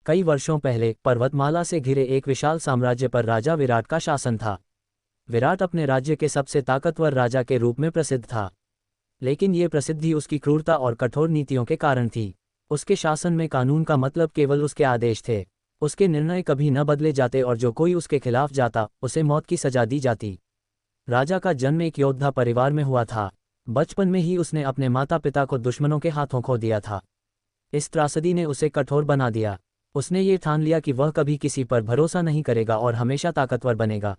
कई वर्षों पहले पर्वतमाला से घिरे एक विशाल साम्राज्य पर राजा विराट का शासन था। विराट अपने राज्य के सबसे ताकतवर राजा के रूप में प्रसिद्ध था, लेकिन ये प्रसिद्धि उसकी क्रूरता और कठोर नीतियों के कारण थी। उसके शासन में कानून का मतलब केवल उसके आदेश थे। उसके निर्णय कभी न बदले जाते और जो कोई उसके खिलाफ जाता उसे मौत की सजा दी जाती। राजा का जन्म एक योद्धा परिवार में हुआ था। बचपन में ही उसने अपने माता पिता को दुश्मनों के हाथों खो दिया था। इस त्रासदी ने उसे कठोर बना दिया। उसने ये ठान लिया कि वह कभी किसी पर भरोसा नहीं करेगा और हमेशा ताकतवर बनेगा।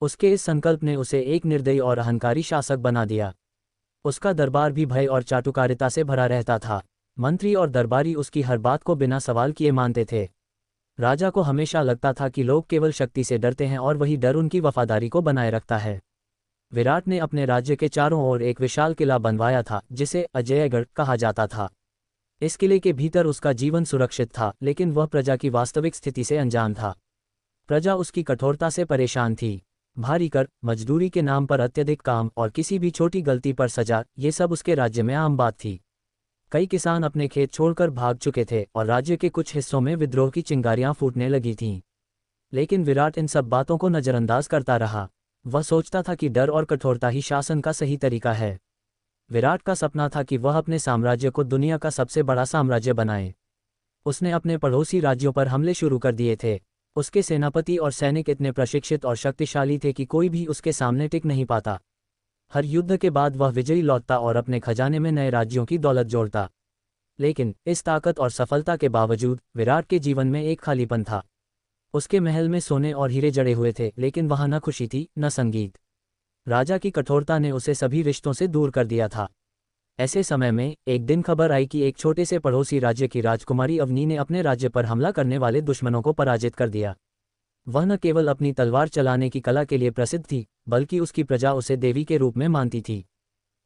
उसके इस संकल्प ने उसे एक निर्दयी और अहंकारी शासक बना दिया। उसका दरबार भी भय और चाटुकारिता से भरा रहता था। मंत्री और दरबारी उसकी हर बात को बिना सवाल किए मानते थे। राजा को हमेशा लगता था कि लोग केवल शक्ति से डरते हैं और वही डर उनकी वफादारी को बनाए रखता है। विराट ने अपने राज्य के चारों ओर एक विशाल किला बनवाया था जिसे अजयगढ़ कहा जाता था। इस किले के भीतर उसका जीवन सुरक्षित था, लेकिन वह प्रजा की वास्तविक स्थिति से अनजान था। प्रजा उसकी कठोरता से परेशान थी। भारी कर, मजदूरी के नाम पर अत्यधिक काम और किसी भी छोटी गलती पर सजा, ये सब उसके राज्य में आम बात थी। कई किसान अपने खेत छोड़कर भाग चुके थे और राज्य के कुछ हिस्सों में विद्रोह की चिंगारियां फूटने लगी थीं। लेकिन विराट इन सब बातों को नज़रअंदाज करता रहा। वह सोचता था कि डर और कठोरता ही शासन का सही तरीका है। विराट का सपना था कि वह अपने साम्राज्य को दुनिया का सबसे बड़ा साम्राज्य बनाए। उसने अपने पड़ोसी राज्यों पर हमले शुरू कर दिए थे। उसके सेनापति और सैनिक इतने प्रशिक्षित और शक्तिशाली थे कि कोई भी उसके सामने टिक नहीं पाता। हर युद्ध के बाद वह विजयी लौटता और अपने खजाने में नए राज्यों की दौलत जोड़ता। लेकिन इस ताकत और सफलता के बावजूद विराट के जीवन में एक खालीपन था। उसके महल में सोने और हीरे जड़े हुए थे, लेकिन वहां न खुशी थी न संगीत। राजा की कठोरता ने उसे सभी रिश्तों से दूर कर दिया था। ऐसे समय में एक दिन खबर आई कि एक छोटे से पड़ोसी राज्य की राजकुमारी अवनी ने अपने राज्य पर हमला करने वाले दुश्मनों को पराजित कर दिया। वह न केवल अपनी तलवार चलाने की कला के लिए प्रसिद्ध थी, बल्कि उसकी प्रजा उसे देवी के रूप में मानती थी।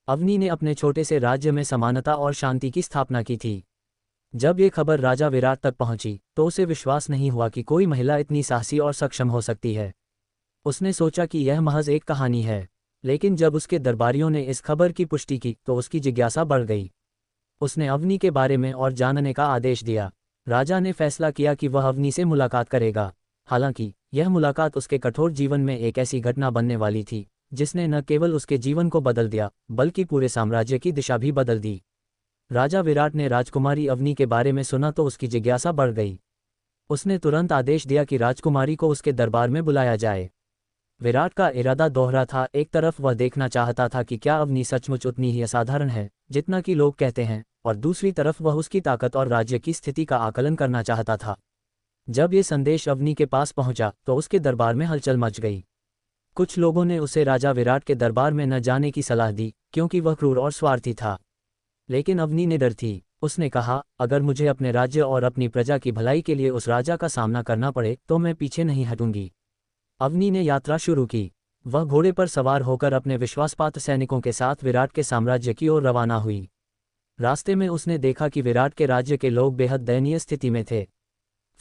अवनी ने अपने छोटे से राज्य में समानता और शांति की स्थापना की थी। जब ये खबर राजा विराट तक पहुंची तो उसे विश्वास नहीं हुआ कि कोई महिला इतनी साहसी और सक्षम हो सकती है। उसने सोचा कि यह महज एक कहानी है, लेकिन जब उसके दरबारियों ने इस खबर की पुष्टि की तो उसकी जिज्ञासा बढ़ गई। उसने अवनी के बारे में और जानने का आदेश दिया। राजा ने फैसला किया कि वह अवनी से मुलाकात करेगा। हालांकि यह मुलाकात उसके कठोर जीवन में एक ऐसी घटना बनने वाली थी जिसने न केवल उसके जीवन को बदल दिया, बल्कि पूरे साम्राज्य की दिशा भी बदल दी। राजा विराट ने राजकुमारी अवनी के बारे में सुना तो उसकी जिज्ञासा बढ़ गई। उसने तुरंत आदेश दिया कि राजकुमारी को उसके दरबार में बुलाया जाए। विराट का इरादा दोहरा था। एक तरफ वह देखना चाहता था कि क्या अवनी सचमुच उतनी ही असाधारण है जितना कि लोग कहते हैं, और दूसरी तरफ वह उसकी ताकत और राज्य की स्थिति का आकलन करना चाहता था। जब ये संदेश अवनी के पास पहुंचा तो उसके दरबार में हलचल मच गई। कुछ लोगों ने उसे राजा विराट के दरबार में न जाने की सलाह दी, क्योंकि वह क्रूर और स्वार्थी था। लेकिन अवनी ने डर थी। उसने कहा, अगर मुझे अपने राज्य और अपनी प्रजा की भलाई के लिए उस राजा का सामना करना पड़े तो मैं पीछे नहीं हटूंगी। अवनी ने यात्रा शुरू की। वह घोड़े पर सवार होकर अपने विश्वासपात्र सैनिकों के साथ विराट के साम्राज्य की ओर रवाना हुई। रास्ते में उसने देखा कि विराट के राज्य के लोग बेहद दयनीय स्थिति में थे।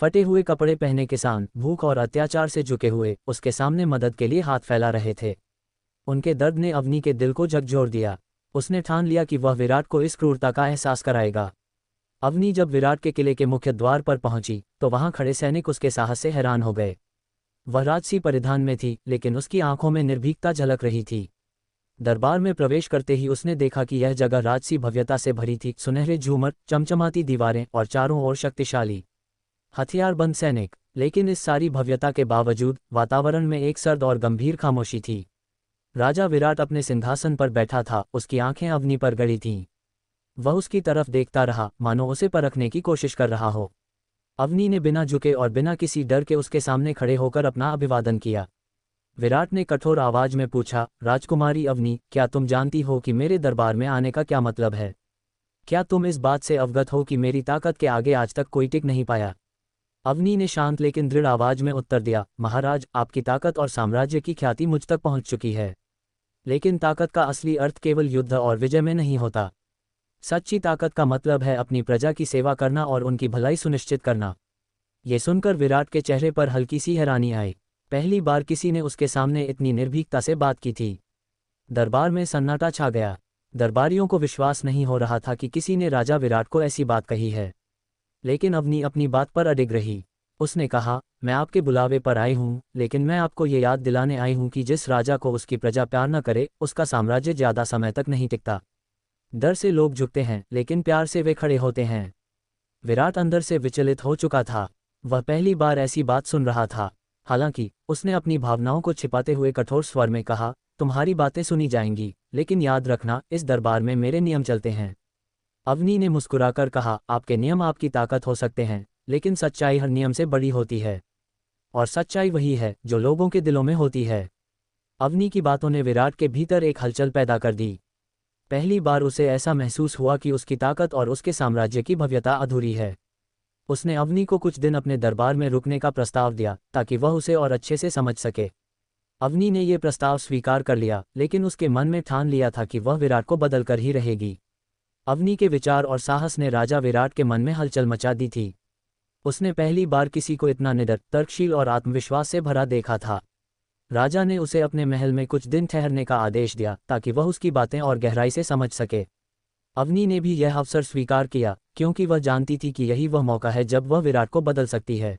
फटे हुए कपड़े पहने किसान भूख और अत्याचार से झुके हुए उसके सामने मदद के लिए हाथ फैला रहे थे। उनके दर्द ने अवनी के दिल को झकझोर दिया। उसने ठान लिया कि वह विराट को इस क्रूरता का एहसास कराएगा। अवनी जब विराट के किले के मुख्य द्वार पर पहुंची तो वहां खड़े सैनिक उसके साहस से हैरान हो गए। वह राजसी परिधान में थी, लेकिन उसकी आंखों में निर्भीकता झलक रही थी। दरबार में प्रवेश करते ही उसने देखा कि यह जगह राजसी भव्यता से भरी थी। सुनहरे झूमर, चमचमाती दीवारें और चारों ओर शक्तिशाली हथियारबंद सैनिक। लेकिन इस सारी भव्यता के बावजूद वातावरण में एक सर्द और गंभीर खामोशी थी। राजा विराट अपने सिंहासन पर बैठा था। उसकी आंखें अवनी पर गड़ी थीं। वह उसकी तरफ देखता रहा, मानो उसे परखने की कोशिश कर रहा हो। अवनी ने बिना झुके और बिना किसी डर के उसके सामने खड़े होकर अपना अभिवादन किया। विराट ने कठोर आवाज में पूछा, राजकुमारी अवनी, क्या तुम जानती हो कि मेरे दरबार में आने का क्या मतलब है? क्या तुम इस बात से अवगत हो कि मेरी ताकत के आगे आज तक कोई टिक नहीं पाया? अवनी ने शांत लेकिन दृढ़ आवाज में उत्तर दिया, महाराज, आपकी ताकत और साम्राज्य की ख्याति मुझ तक पहुंच चुकी है। लेकिन ताकत का असली अर्थ केवल युद्ध और विजय में नहीं होता। सच्ची ताकत का मतलब है अपनी प्रजा की सेवा करना और उनकी भलाई सुनिश्चित करना। ये सुनकर विराट के चेहरे पर हल्की सी हैरानी आई। पहली बार किसी ने उसके सामने इतनी निर्भीकता से बात की थी। दरबार में सन्नाटा छा गया। दरबारियों को विश्वास नहीं हो रहा था कि किसी ने राजा विराट को ऐसी बात कही है। लेकिन अवनी अपनी बात पर अडिग रही। उसने कहा, मैं आपके बुलावे पर आई हूँ, लेकिन मैं आपको ये याद दिलाने आई हूँ कि जिस राजा को उसकी प्रजा प्यार न करे, उसका साम्राज्य ज़्यादा समय तक नहीं टिकता। डर से लोग झुकते हैं, लेकिन प्यार से वे खड़े होते हैं। विराट अंदर से विचलित हो चुका था। वह पहली बार ऐसी बात सुन रहा था। हालांकि उसने अपनी भावनाओं को छिपाते हुए कठोर स्वर में कहा, तुम्हारी बातें सुनी जाएंगी, लेकिन याद रखना, इस दरबार में मेरे नियम चलते हैं। अवनी ने मुस्कुराकर कहा, आपके नियम आपकी ताकत हो सकते हैं, लेकिन सच्चाई हर नियम से बड़ी होती है। और सच्चाई वही है जो लोगों के दिलों में होती है। अवनी की बातों ने विराट के भीतर एक हलचल पैदा कर दी। पहली बार उसे ऐसा महसूस हुआ कि उसकी ताकत और उसके साम्राज्य की भव्यता अधूरी है। उसने अवनी को कुछ दिन अपने दरबार में रुकने का प्रस्ताव दिया, ताकि वह उसे और अच्छे से समझ सके। अवनी ने यह प्रस्ताव स्वीकार कर लिया, लेकिन उसके मन में ठान लिया था कि वह विराट को बदल कर ही रहेगी। अवनी के विचार और साहस ने राजा विराट के मन में हलचल मचा दी थी। उसने पहली बार किसी को इतना निडर, तर्कशील और आत्मविश्वास से भरा देखा था। राजा ने उसे अपने महल में कुछ दिन ठहरने का आदेश दिया, ताकि वह उसकी बातें और गहराई से समझ सके। अवनी ने भी यह अवसर स्वीकार किया, क्योंकि वह जानती थी कि यही वह मौका है जब वह विराट को बदल सकती है।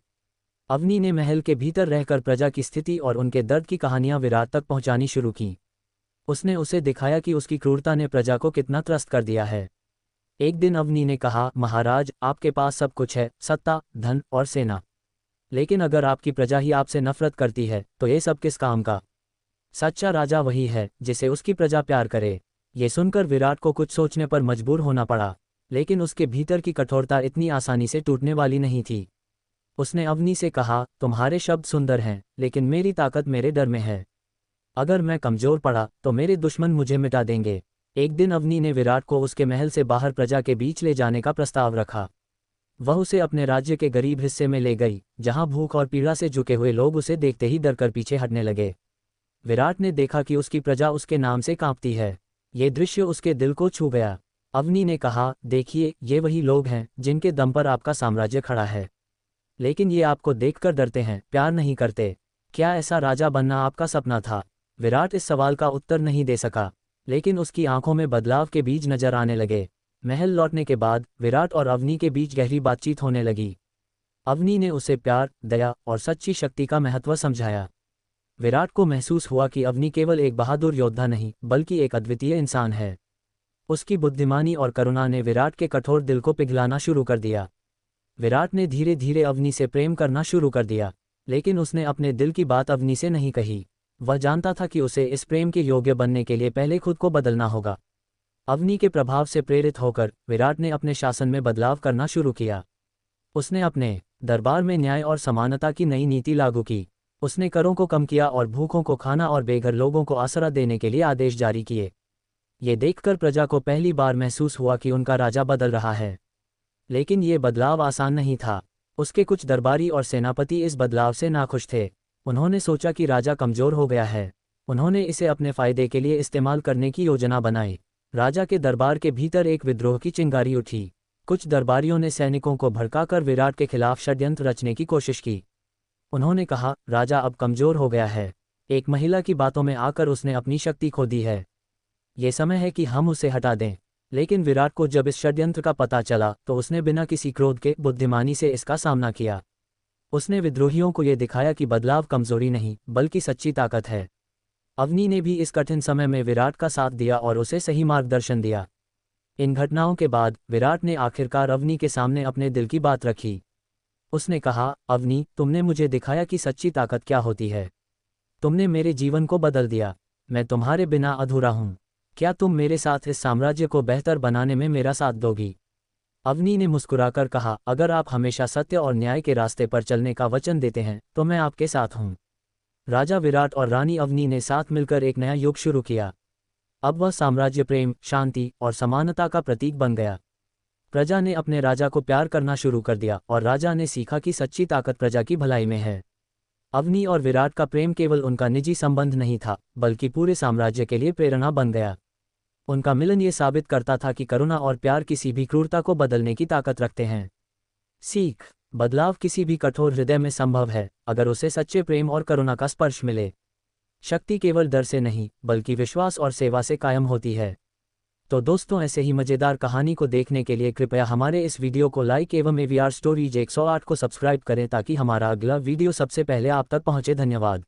अवनी ने महल के भीतर रहकर प्रजा की स्थिति और उनके दर्द की कहानियां विराट तक पहुंचानी शुरू की। उसने उसे दिखाया कि उसकी क्रूरता ने प्रजा को कितना त्रस्त कर दिया है। एक दिन अवनी ने कहा, महाराज, आपके पास सब कुछ है, सत्ता, धन और सेना, लेकिन अगर आपकी प्रजा ही आपसे नफरत करती है, तो ये सब किस काम का? सच्चा राजा वही है जिसे उसकी प्रजा प्यार करे। ये सुनकर विराट को कुछ सोचने पर मजबूर होना पड़ा, लेकिन उसके भीतर की कठोरता इतनी आसानी से टूटने वाली नहीं थी। उसने अवनी से कहा, तुम्हारे शब्द सुंदर हैं, लेकिन मेरी ताकत मेरे डर में है। अगर मैं कमजोर पड़ा तो मेरे दुश्मन मुझे मिटा देंगे। एक दिन अवनी ने विराट को उसके महल से बाहर प्रजा के बीच ले जाने का प्रस्ताव रखा। वह उसे अपने राज्य के गरीब हिस्से में ले गई, जहां भूख और पीड़ा से झुके हुए लोग उसे देखते ही डरकर पीछे हटने लगे। विराट ने देखा कि उसकी प्रजा उसके नाम से कांपती है। ये दृश्य उसके दिल को छू गया। अवनी ने कहा, देखिए, ये वही लोग हैं जिनके दम पर आपका साम्राज्य खड़ा है, लेकिन ये आपको देखकर डरते हैं, प्यार नहीं करते। क्या ऐसा राजा बनना आपका सपना था? विराट इस सवाल का उत्तर नहीं दे सका, लेकिन उसकी आंखों में बदलाव के बीज नजर आने लगे। महल लौटने के बाद विराट और अवनी के बीच गहरी बातचीत होने लगी। अवनी ने उसे प्यार, दया और सच्ची शक्ति का महत्व समझाया। विराट को महसूस हुआ कि अवनी केवल एक बहादुर योद्धा नहीं, बल्कि एक अद्वितीय इंसान है। उसकी बुद्धिमानी और करुणा ने विराट के कठोर दिल को पिघलाना शुरू कर दिया। विराट ने धीरे धीरे अवनी से प्रेम करना शुरू कर दिया, लेकिन उसने अपने दिल की बात अवनी से नहीं कही। वह जानता था कि उसे इस प्रेम के योग्य बनने के लिए पहले खुद को बदलना होगा। अवनी के प्रभाव से प्रेरित होकर विराट ने अपने शासन में बदलाव करना शुरू किया। उसने अपने दरबार में न्याय और समानता की नई नीति लागू की। उसने करों को कम किया और भूखों को खाना और बेघर लोगों को आसरा देने के लिए आदेश जारी किए। ये देखकर प्रजा को पहली बार महसूस हुआ कि उनका राजा बदल रहा है। लेकिन ये बदलाव आसान नहीं था। उसके कुछ दरबारी और सेनापति इस बदलाव से नाखुश थे। उन्होंने सोचा कि राजा कमजोर हो गया है। उन्होंने इसे अपने फायदे के लिए इस्तेमाल करने की योजना बनाई। राजा के दरबार के भीतर एक विद्रोह की चिंगारी उठी। कुछ दरबारियों ने सैनिकों को भड़काकर विराट के खिलाफ षड्यंत्र रचने की कोशिश की। उन्होंने कहा, राजा अब कमजोर हो गया है। एक महिला की बातों में आकर उसने अपनी शक्ति खो दी है। ये समय है कि हम उसे हटा दें। लेकिन विराट को जब इस षड्यंत्र का पता चला, तो उसने बिना किसी क्रोध के बुद्धिमानी से इसका सामना किया। उसने विद्रोहियों को यह दिखाया कि बदलाव कमजोरी नहीं, बल्कि सच्ची ताकत है। अवनी ने भी इस कठिन समय में विराट का साथ दिया और उसे सही मार्गदर्शन दिया। इन घटनाओं के बाद विराट ने आखिरकार अवनी के सामने अपने दिल की बात रखी। उसने कहा, अवनी, तुमने मुझे दिखाया कि सच्ची ताकत क्या होती है। तुमने मेरे जीवन को बदल दिया। मैं तुम्हारे बिना अधूरा हूँ। क्या तुम मेरे साथ इस साम्राज्य को बेहतर बनाने में मेरा साथ दोगी? अवनी ने मुस्कुराकर कहा, अगर आप हमेशा सत्य और न्याय के रास्ते पर चलने का वचन देते हैं, तो मैं आपके साथ हूँ। राजा विराट और रानी अवनी ने साथ मिलकर एक नया युग शुरू किया। अब वह साम्राज्य प्रेम, शांति और समानता का प्रतीक बन गया। प्रजा ने अपने राजा को प्यार करना शुरू कर दिया और राजा ने सीखा कि सच्ची ताकत प्रजा की भलाई में है। अवनी और विराट का प्रेम केवल उनका निजी संबंध नहीं था, बल्कि पूरे साम्राज्य के लिए प्रेरणा बन गया। उनका मिलन ये साबित करता था कि करुणा और प्यार किसी भी क्रूरता को बदलने की ताकत रखते हैं। सीख: बदलाव किसी भी कठोर हृदय में संभव है, अगर उसे सच्चे प्रेम और करुणा का स्पर्श मिले। शक्ति केवल डर से नहीं, बल्कि विश्वास और सेवा से कायम होती है। तो दोस्तों, ऐसे ही मज़ेदार कहानी को देखने के लिए कृपया हमारे इस वीडियो को लाइक एवं AVR स्टोरीज 108 को सब्सक्राइब करें ताकि हमारा अगला वीडियो सबसे पहले आप तक पहुंचे। धन्यवाद।